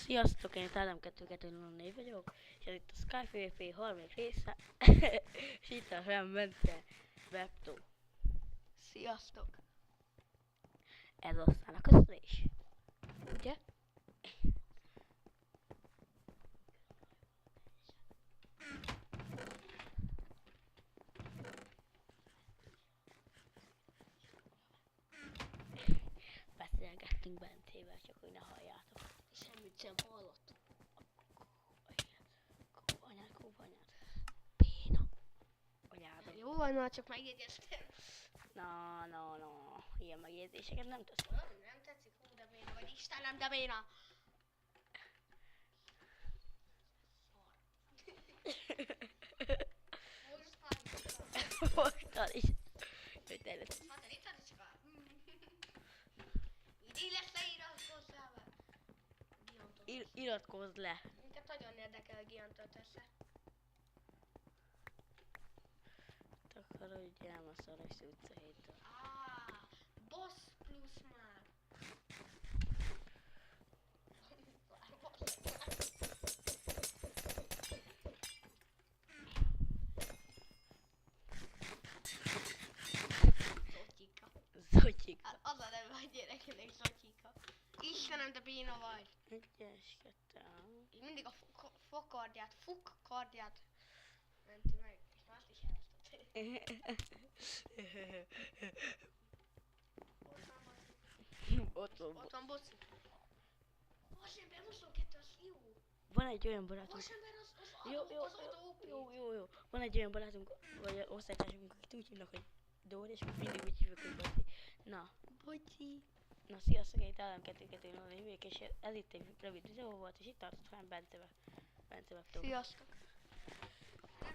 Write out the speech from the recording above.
Sziasztok, én Tádám 224 vagyok, és ez itt a Sky PvP harmadik része, és itt a rám Bence Webto. Sziasztok! Ez aztán a köszönés, ugye? Beszélgettünk Bencével, csak hogy ne halljátok. Semmit sem hallott. Kóvanyád. Béna. Anyádom. Jó van, már csak megjegyeztem. Na. Ilyen megjegyzéseket nem tesz. Nem tetszik, hú de béna vagy, Istenem, de béna! Fogtad is. Hogy előtt. Hát te itt adsz csak. Így lesz leíratkozzál. Iratkozz le. Minket nagyon érdekel, hogy Giantot tesz-e. Takarodjál a szaros utca héttől. Boss plusz már. Zotyika. Zotyika. Hát az a neve a gyerekének, Zotyika. Istenem, de béna vagy. Egyes, kettő. Így mindig a fukkardját menti meg, és már azt is elhoztad. Ott van Bossi. Vasember 22, az jó. Van egy olyan barátunk. Vasember az Jó. Van egy olyan barátunk, vagy osztálytársunk, akit úgy hívnak, hogy Dór, és mindig úgy hívjuk, hogy Bocsi. Na, Bocsi. Na, sziasztok, én Tádám 224 és ez itt egy rövid videó volt, és itt tartott fel Bence Webto. Sziasztok.